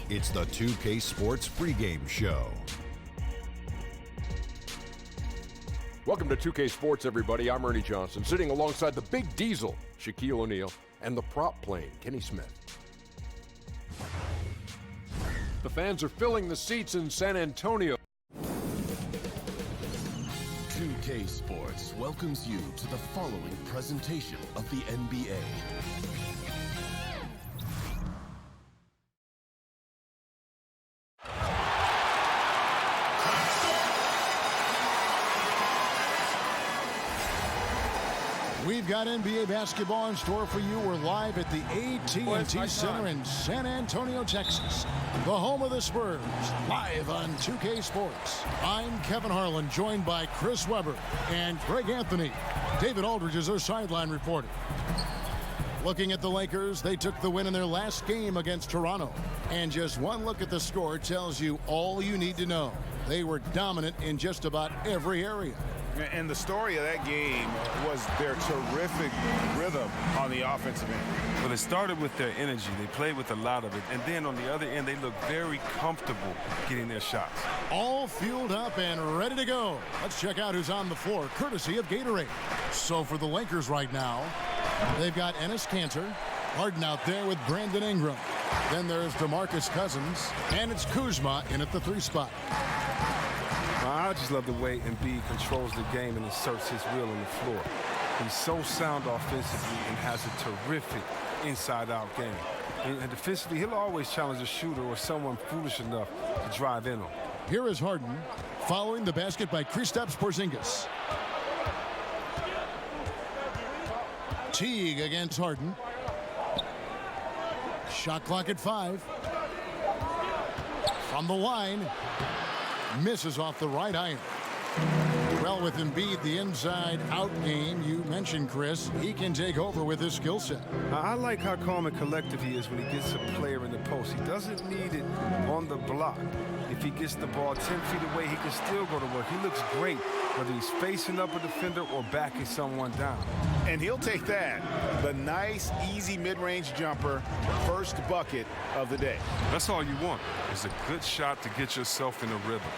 It's the 2K Sports pregame show. Welcome to 2K Sports, everybody. I'm Ernie Johnson, sitting alongside the Big Diesel, Shaquille O'Neal, and the prop plane, Kenny Smith. The fans are filling the seats in San Antonio. 2K Sports welcomes you to the following presentation of the NBA. We've got NBA basketball in store for you. We're live at the AT&T Center in San Antonio, Texas, the home of the Spurs, live on 2K Sports. I'm Kevin Harlan, joined by Chris Webber and Greg Anthony. David Aldridge is our sideline reporter. Looking at the Lakers, they took the win in their last game against Toronto. And just one look at the score tells you all you need to know. They were dominant in just about every area. And the story of that game was their terrific rhythm on the offensive end. Well, it started with their energy. They played with a lot of it. And then on the other end, they looked very comfortable getting their shots. All fueled up and ready to go. Let's check out who's on the floor, courtesy of Gatorade. So for the Lakers right now, they've got Enes Kanter, Harden out there with Brandon Ingram. Then there's DeMarcus Cousins, and it's Kuzma in at the 3 spot. I just love the way Embiid controls the game and inserts his will on the floor. He's so sound offensively and has a terrific inside-out game. And defensively, he'll always challenge a shooter or someone foolish enough to drive in on. Here is Harden, following the basket by Kristaps Porzingis. Teague against Harden. Shot clock at 5. From the line. Misses off the right iron. Well, with Embiid, the inside-out game, you mentioned, Chris, he can take over with his skill set. I like how calm and collective he is when he gets a player in the post. He doesn't need it on the block. If he gets the ball 10 feet away, he can still go to work. He looks great, whether he's facing up a defender or backing someone down. And he'll take that. The nice, easy mid-range jumper, first bucket of the day. That's all you want, is a good shot to get yourself in a rhythm.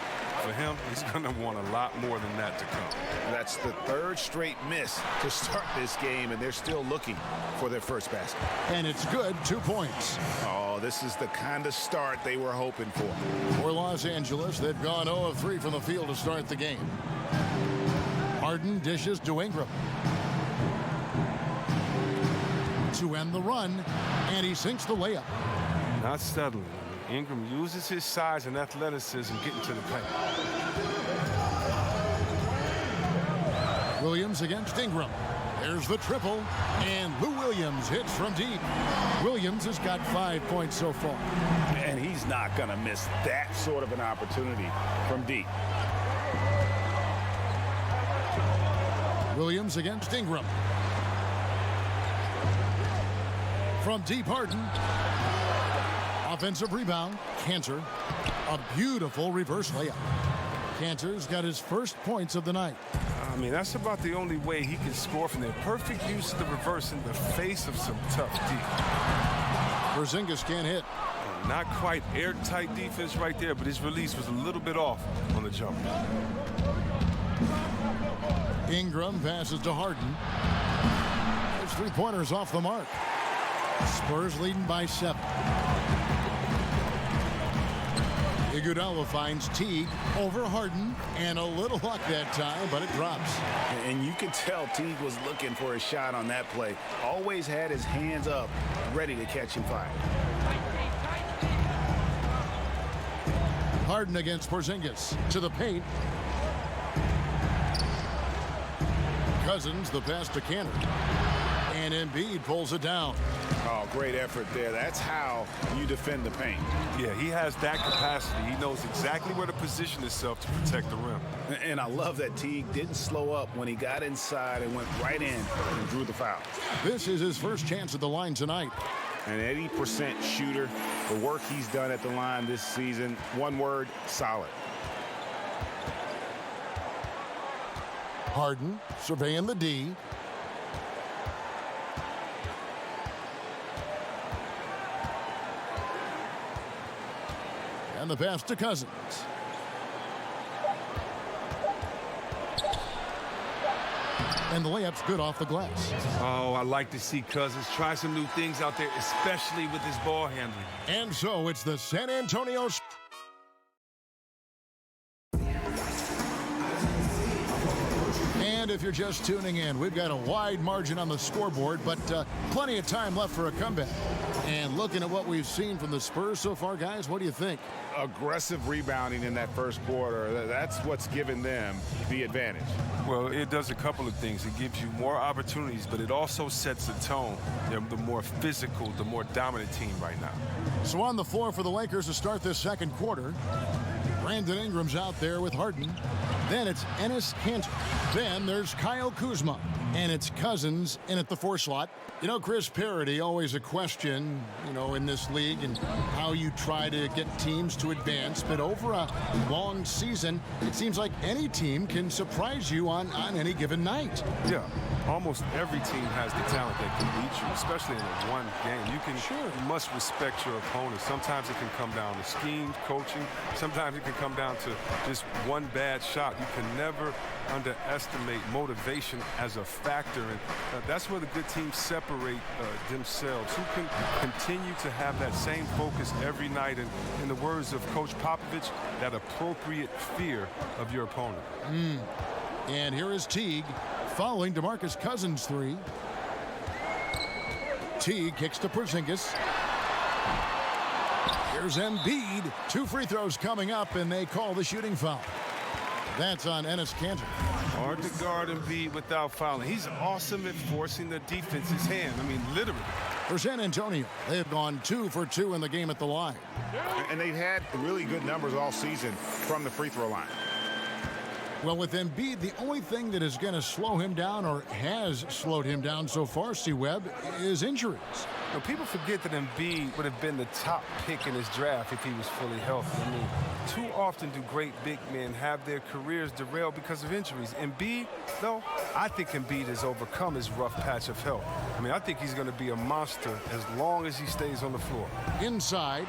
For him, he's going to want a lot more than that to come. That's the 3rd straight miss to start this game, and they're still looking for their first basket. And it's good, 2 points. Oh, this is the kind of start they were hoping for. For Los Angeles, they've gone 0 of 3 from the field to start the game. Harden dishes to Ingram. To end the run, and he sinks the layup. Not settling. Ingram uses his size and athleticism getting to the paint. Williams against Ingram. There's the triple, and Lou Williams hits from deep. Williams has got 5 points so far. And he's not going to miss that sort of an opportunity from deep. Williams against Ingram. From deep, Harden. Offensive rebound, Kanter. A beautiful reverse layup. Kanter's got his first points of the night. I mean, that's about the only way he can score from there. Perfect use of the reverse in the face of some tough D. Porzingis can't hit. Not quite airtight defense right there, but his release was a little bit off on the jump. Ingram passes to Harden. There's 3-pointers off the mark. Spurs leading by 7. Iguodala finds Teague over Harden, and a little luck that time, but it drops. And you can tell Teague was looking for a shot on that play. Always had his hands up, ready to catch him fire. Harden against Porzingis. To the paint. Cousins, the pass to Kanter. And Embiid pulls it down. Oh, great effort there. That's how you defend the paint. Yeah, he has that capacity. He knows exactly where to position himself to protect the rim. And I love that Teague didn't slow up when he got inside and went right in and drew the foul. This is his first chance at the line tonight. An 80% shooter. The work he's done at the line this season, one word, solid. Harden surveying the D. the pass to Cousins. And the layup's good off the glass. Oh, I like to see Cousins try some new things out there, especially with his ball handling. And so it's the San Antonio. And if you're just tuning in, we've got a wide margin on the scoreboard, but plenty of time left for a comeback. And looking at what we've seen from the Spurs so far, guys, what do you think? Aggressive rebounding in that first quarter. That's what's given them the advantage. Well, it does a couple of things. It gives you more opportunities, but it also sets a tone. They're the more physical, the more dominant team right now. So on the floor for the Lakers to start this second quarter, Brandon Ingram's out there with Harden. Then it's Enes Kanter. Then there's Kyle Kuzma. And it's Cousins in at the 4 slot. You know, Chris Parity, always a question, in this league and how you try to get teams to advance. But over a long season, it seems like any team can surprise you on any given night. Yeah, almost every team has the talent that can beat you, especially in a one game. You must respect your opponent. Sometimes it can come down to schemes, coaching. Sometimes it can come down to just one bad shot. You can never underestimate motivation as a factor, and that's where the good teams separate themselves. Who can continue to have that same focus every night, and in the words of Coach Popovich, that appropriate fear of your opponent. And here is Teague following DeMarcus Cousins' 3. Teague kicks to Porzingis. Here's Embiid. 2 free throws coming up, and they call the shooting foul. That's on Enes Kanter. Hard to guard Embiid without fouling. He's awesome at forcing the defense's hand. I mean, literally. For San Antonio, they've gone 2 for 2 in the game at the line. And they've had really good numbers all season from the free throw line. Well, with Embiid, the only thing that is going to slow him down, or has slowed him down so far, C-Webb, is injuries. Now, people forget that Embiid would have been the top pick in his draft if he was fully healthy. I mean, too often do great big men have their careers derailed because of injuries. Embiid, though, I think Embiid has overcome his rough patch of health. I mean, I think he's going to be a monster as long as he stays on the floor. Inside,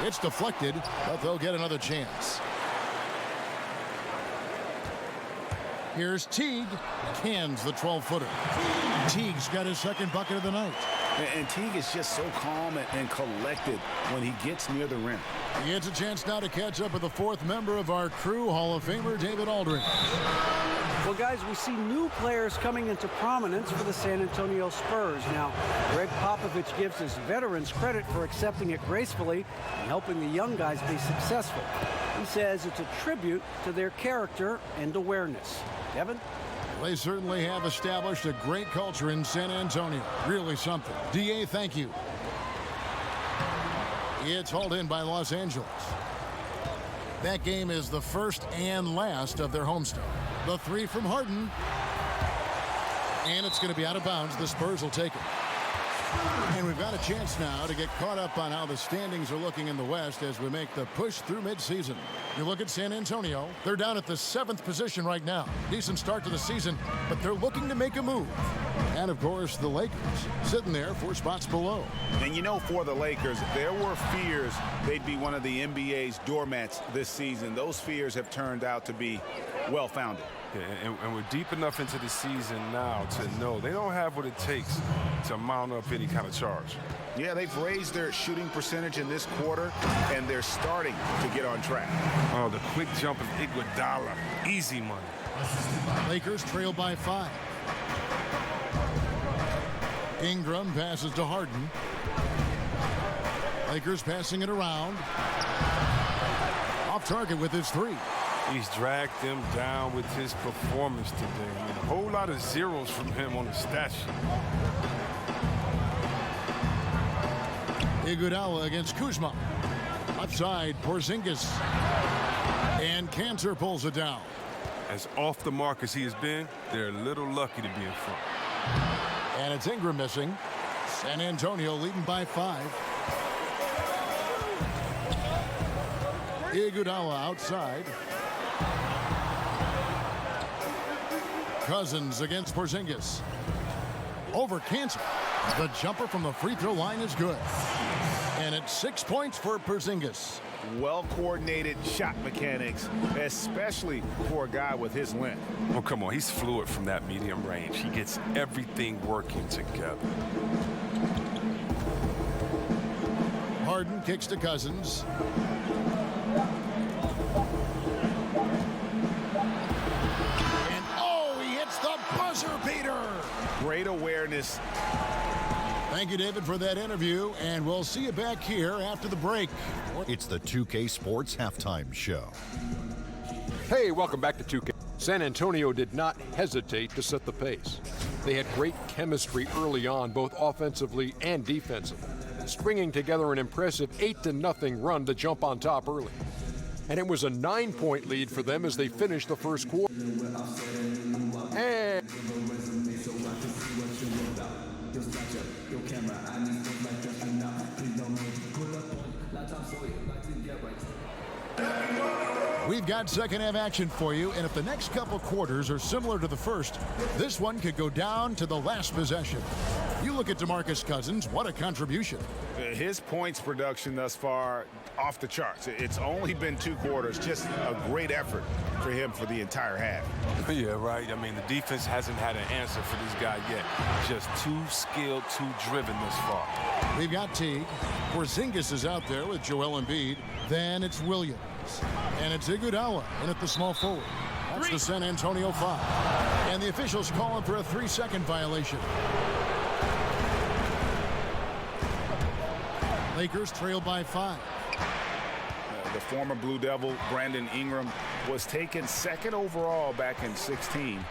it's deflected, but they'll get another chance. Here's Teague, cans the 12-footer. Teague's got his second bucket of the night. And Teague is just so calm and collected when he gets near the rim. He gets a chance now to catch up with the 4th member of our crew, Hall of Famer David Aldridge. Well, guys, we see new players coming into prominence for the San Antonio Spurs. Now, Greg Popovich gives his veterans credit for accepting it gracefully and helping the young guys be successful. He says it's a tribute to their character and awareness. Kevin? They certainly have established a great culture in San Antonio. Really something. DA, thank you. It's hauled in by Los Angeles. That game is the first and last of their homestand. The 3 from Harden. And it's going to be out of bounds. The Spurs will take it. And we've got a chance now to get caught up on how the standings are looking in the West as we make the push through midseason. You look at San Antonio, they're down at the 7th position right now. Decent start to the season, but they're looking to make a move. And, of course, the Lakers sitting there 4 spots below. And for the Lakers, there were fears they'd be one of the NBA's doormats this season. Those fears have turned out to be well-founded. Yeah, and we're deep enough into the season now to know they don't have what it takes to mount up any kind of charge. Yeah, they've raised their shooting percentage in this quarter, and they're starting to get on track. Oh, the quick jump of Iguodala. Easy money. Lakers trail by 5. Ingram passes to Harden. Lakers passing it around. Off target with his 3. He's dragged them down with his performance today. I mean, a whole lot of zeros from him on the stat sheet. Iguodala against Kuzma. Outside, Porzingis. And Kanter pulls it down. As off the mark as he has been, they're a little lucky to be in front. And it's Ingram missing. San Antonio leading by 5. Iguodala outside. Cousins against Porzingis. Over Kanter. The jumper from the free throw line is good. And it's 6 points for Porzingis. well-coordinated shot mechanics, especially for a guy with his length. Oh, come on. He's fluid from that medium range. He gets everything working together. Harden kicks to Cousins. And oh, he hits the buzzer beater. Great awareness. Thank you, David, for that interview, and we'll see you back here after the break. It's the 2K Sports Halftime Show. Hey, welcome back to 2K. San Antonio did not hesitate to set the pace. They had great chemistry early on, both offensively and defensively, stringing together an impressive 8-0 run to jump on top early. And it was a 9-point lead for them as they finished the first quarter. And we've got second half action for you, and if the next couple quarters are similar to the first, this one could go down to the last possession. You look at DeMarcus Cousins, what a contribution. His points production thus far off the charts. It's only been 2 quarters, just a great effort for him for the entire half. Yeah, right. I mean, the defense hasn't had an answer for this guy yet. Just too skilled, too driven this far. We've got Teague. Porzingis is out there with Joel Embiid. Then it's Williams. And it's Iguodala in at the small forward. That's the San Antonio 5. And the officials calling for a 3-second violation. Lakers trail by 5. The former Blue Devil, Brandon Ingram, was taken 2nd overall back in 2016,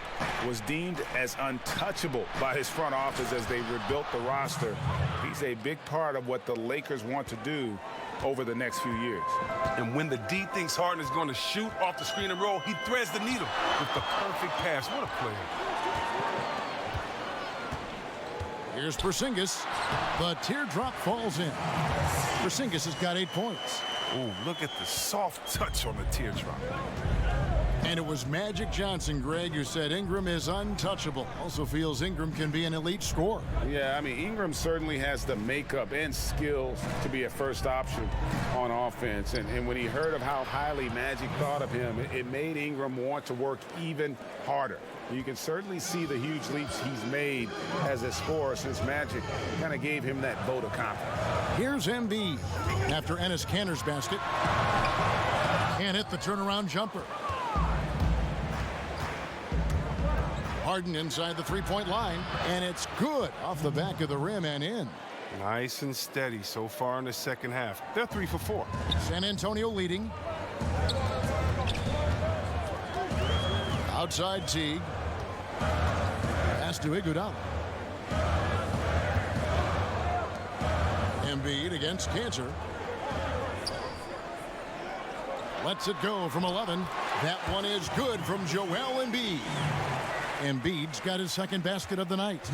was deemed as untouchable by his front office as they rebuilt the roster. He's a big part of what the Lakers want to do over the next few years. And when the D thinks Harden is going to shoot off the screen and roll, he threads the needle with the perfect pass. What a player. Here's Porzingis. The teardrop falls in. Porzingis has got 8 points. Oh, look at the soft touch on the teardrop. And it was Magic Johnson, Greg, who said Ingram is untouchable. Also feels Ingram can be an elite scorer. Yeah, I mean, Ingram certainly has the makeup and skills to be a first option on offense. And when he heard of how highly Magic thought of him, it made Ingram want to work even harder. You can certainly see the huge leaps he's made as a scorer since Magic kind of gave him that vote of confidence. Here's Embiid after Enes Kanter's basket. Can't hit the turnaround jumper. Harden inside the three-point line, and it's good off the back of the rim and in. Nice and steady so far in the second half. They're 3 for 4. San Antonio leading. Outside Teague. Pass to Iguodala. Embiid against Kanter. Lets it go from 11. That one is good from Joel Embiid. Embiid's got his second basket of the night.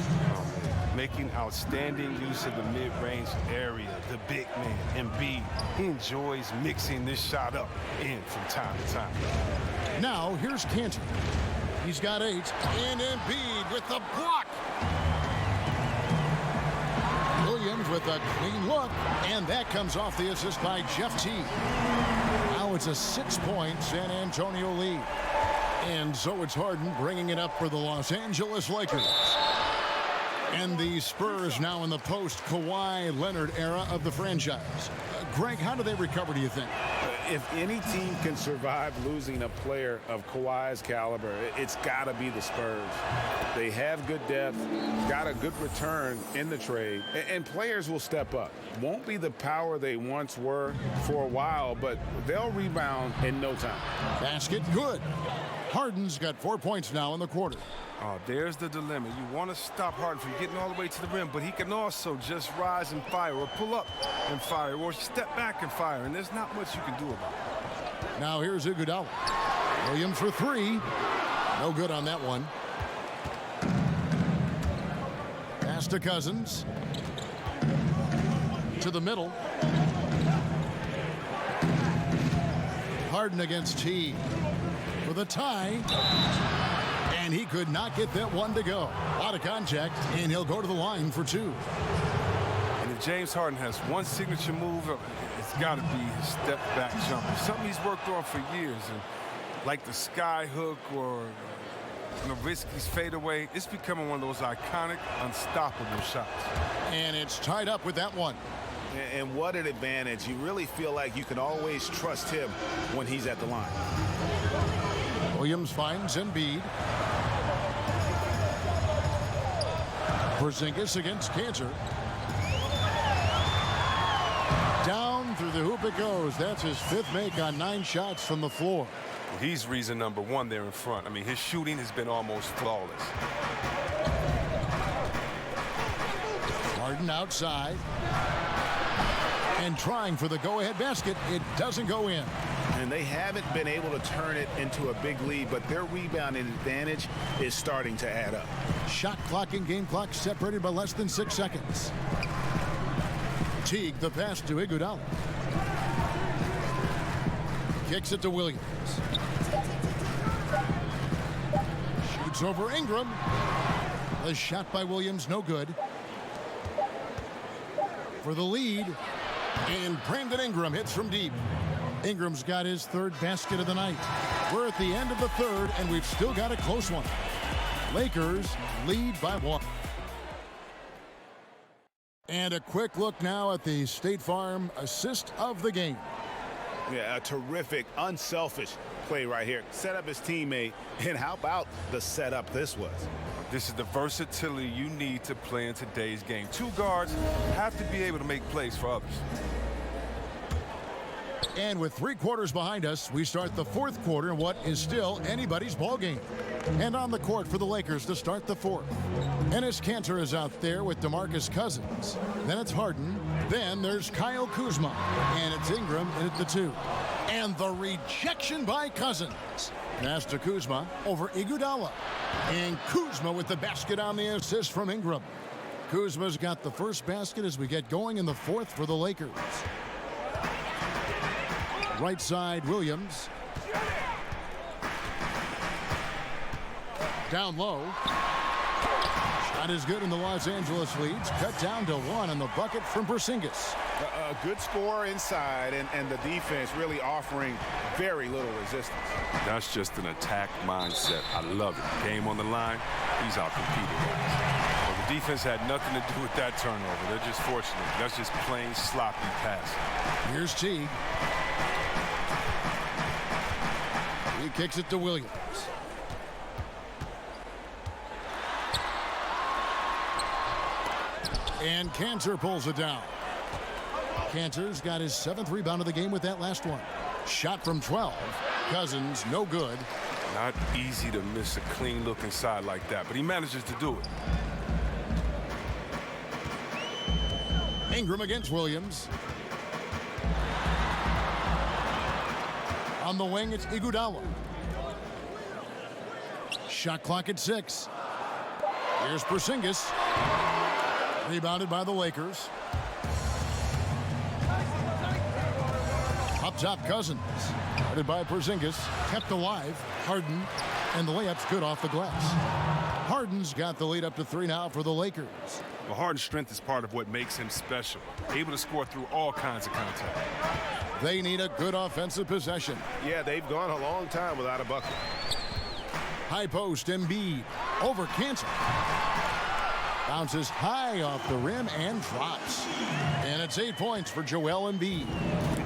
Making outstanding use of the mid-range area, the big man, Embiid. He enjoys mixing this shot up in from time to time. Now, here's Kanter. He's got 8. And Embiid with the block. Williams with a clean look. And that comes off the assist by Jeff Teague. Now it's a 6-point San Antonio lead. And so it's Harden bringing it up for the Los Angeles Lakers. And the Spurs now in the post-Kawhi Leonard era of the franchise. Greg, how do they recover, do you think? If any team can survive losing a player of Kawhi's caliber, it's got to be the Spurs. They have good depth, got a good return in the trade, and players will step up. Won't be the power they once were for a while, but they'll rebound in no time. Basket good. Harden's got 4 points now in the quarter. Oh, there's the dilemma. You want to stop Harden from getting all the way to the rim, but he can also just rise and fire, or pull up and fire, or step back and fire, and there's not much you can do about it. Now here's Iguodala. Williams for 3. No good on that one. Pass to Cousins. To the middle. Harden against Teague. For the tie. And he could not get that one to go. A lot of contact, and he'll go to the line for 2. And if James Harden has one signature move. It's got to be his step-back jumper. Something he's worked on for years. And like the sky hook or Nowitzki's fadeaway, it's becoming one of those iconic, unstoppable shots. And it's tied up with that one. And what an advantage. You really feel like you can always trust him when he's at the line. Williams finds Embiid. Porzingis against Cantor. Down through the hoop it goes. That's his 5th make on 9 shots from the floor. He's reason number 1 there in front. I mean, his shooting has been almost flawless. Harden outside. And trying for the go-ahead basket. It doesn't go in. And they haven't been able to turn it into a big lead, but their rebounding advantage is starting to add up. Shot clock and game clock separated by less than 6 seconds. Teague the pass to Iguodala. Kicks it to Williams. Shoots over Ingram. The shot by Williams no good. For the lead. And Brandon Ingram hits from deep. Ingram's got his 3rd basket of the night. We're at the end of the 3rd, and we've still got a close one. Lakers lead by 1. And a quick look now at the State Farm assist of the game. Yeah, a terrific, unselfish play right here. Set up his teammate, and how about the setup this was? This is the versatility you need to play in today's game. 2 guards have to be able to make plays for others. And with 3 quarters behind us, we start the 4th quarter in what is still anybody's ball game. And on the court for the Lakers to start the 4th. Enes Kanter is out there with DeMarcus Cousins. Then it's Harden. Then there's Kyle Kuzma. And it's Ingram at the 2. And the rejection by Cousins. Pass to Kuzma over Iguodala. And Kuzma with the basket on the assist from Ingram. Kuzma's got the first basket as we get going in the 4th for the Lakers. Right side, Williams. Down low. Shot is good, and the Los Angeles leads. Cut down to 1 on the bucket from Porzingis. A good score inside, and the defense really offering very little resistance. That's just an attack mindset. I love it. Game on the line, he's out competing. Well, the defense had nothing to do with that turnover. They're just fortunate. That's just plain sloppy passing. Here's Teague. He kicks it to Williams. And Kanter pulls it down. Kanter's got his 7th rebound of the game with that last one. Shot from 12. Cousins, no good. Not easy to miss a clean look inside like that, but he manages to do it. Ingram against Williams. On the wing, it's Iguodala. Shot clock at 6. Here's Porzingis. Rebounded by the Lakers. Up top, Cousins. Guarded by Porzingis. Kept alive. Harden. And the layup's good off the glass. Harden's got the lead up to 3 now for the Lakers. Well, Harden's strength is part of what makes him special. Able to score through all kinds of contact. They need a good offensive possession. Yeah, they've gone a long time without a bucket. High post, Embiid. Over Kanter. Bounces high off the rim and drops. And it's 8 points for Joel Embiid.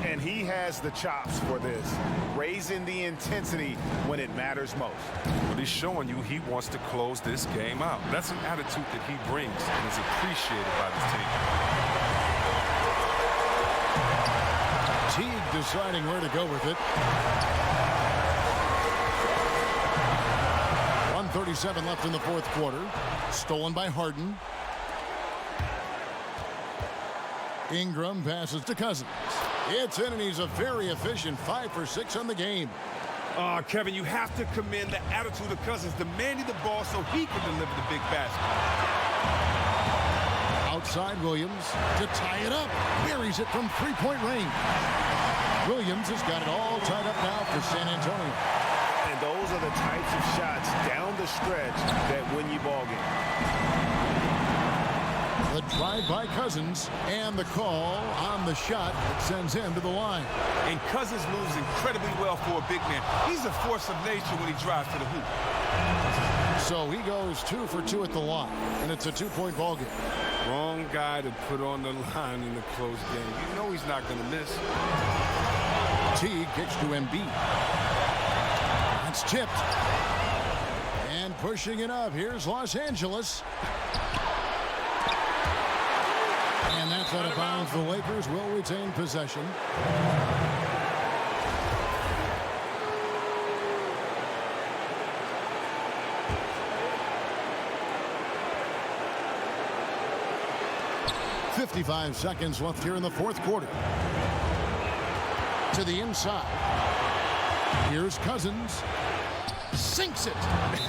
And he has the chops for this. Raising the intensity when it matters most. But he's showing you he wants to close this game out. That's an attitude that he brings and is appreciated by this team. Teague deciding where to go with it. 1:37 left in the 4th quarter. Stolen by Harden. Ingram passes to Cousins. It's in, and he's a very efficient 5 for 6 on the game. Kevin, you have to commend the attitude of Cousins, demanding the ball so he can deliver the big basket. Outside Williams to tie it up. Buries it from 3-point range. Williams has got it all tied up now for San Antonio. And those are the types of shots down the stretch that win you ball games. The drive by Cousins, and the call on the shot that sends him to the line. And Cousins moves incredibly well for a big man. He's a force of nature when he drives to the hoop. So he goes 2 for 2 at the line, and it's a 2-point ball game. Wrong guy to put on the line in the close game. You know he's not going to miss. Teague kicks to Embiid. It's tipped. And pushing it up, here's Los Angeles. And that's out of bounds. The Lakers will retain possession. .55 seconds left here in the fourth quarter. To the inside. Here's Cousins. Sinks it.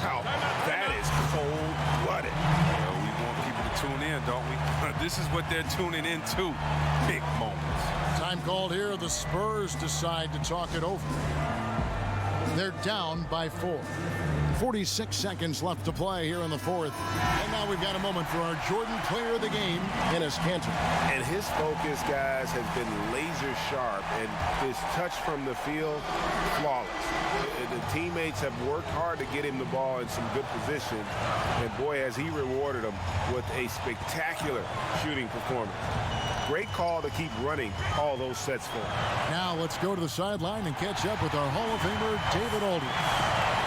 Now, that is cold-blooded. Well, we want people to tune in, don't we? This is what they're tuning into. Big moments. Time called here. The Spurs decide to talk it over. They're down by 4. 46 seconds left to play here in the fourth. And now we've got a moment for our Jordan player of the game, Enes Kanter. And his focus, guys, has been laser sharp, and his touch from the field, flawless. The teammates have worked hard to get him the ball in some good position, and boy, has he rewarded them with a spectacular shooting performance. Great call to keep running all those sets for him. Now let's go to the sideline and catch up with our Hall of Famer, David Aldridge.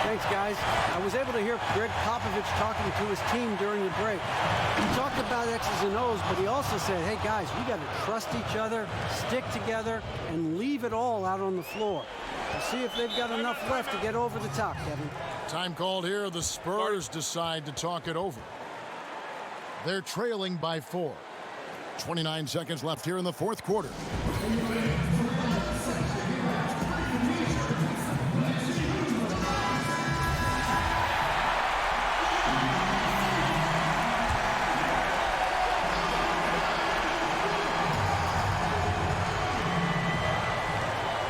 Thanks, guys. I was able to hear Greg Popovich talking to his team during the break. He talked about X's and O's, but he also said, hey, guys, we got to trust each other, stick together, and leave it all out on the floor. We'll see if they've got enough left to get over the top, Kevin. Time called here. The Spurs decide to talk it over. They're trailing by 4. 29 seconds left here in the fourth quarter.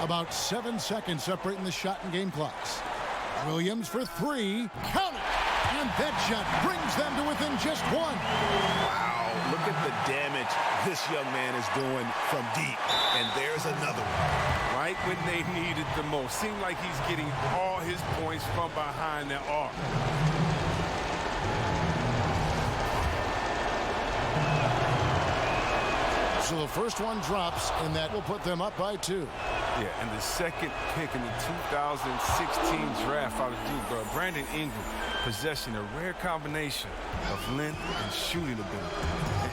About 7 seconds separating the shot and game clocks. Williams for 3. Count it! And that shot brings them to within just 1. Wow, look at the damage this young man is doing from deep. And there's another one. Right when they need it the most. Seems like he's getting all his points from behind the arc. So the first one drops, and that will put them up by 2. Yeah, and the second pick in the 2016 draft out of Duke, Brandon Ingram, possessing a rare combination of length and shooting ability.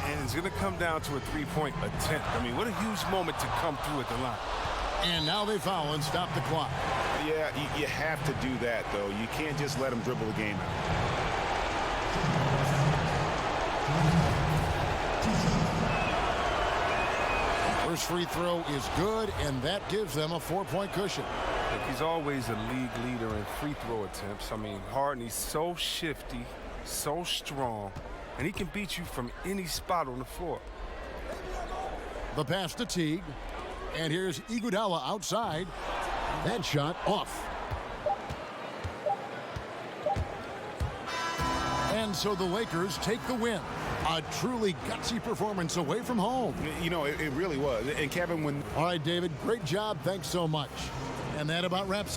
And it's going to come down to a three-point attempt. I mean, what a huge moment to come through at the line. And now they foul and stop the clock. Yeah, you have to do that, though. You can't just let him dribble the game out. First free throw is good, and that gives them a 4-point cushion. Look, he's always a league leader in free throw attempts. I mean, Harden, he's so shifty, so strong, and he can beat you from any spot on the floor. The pass to Teague, and here's Iguodala outside. That shot off. And so the Lakers take the win. A truly gutsy performance away from home. You know, it really was. And Kevin, when... All right, David, great job. Thanks so much. And that about wraps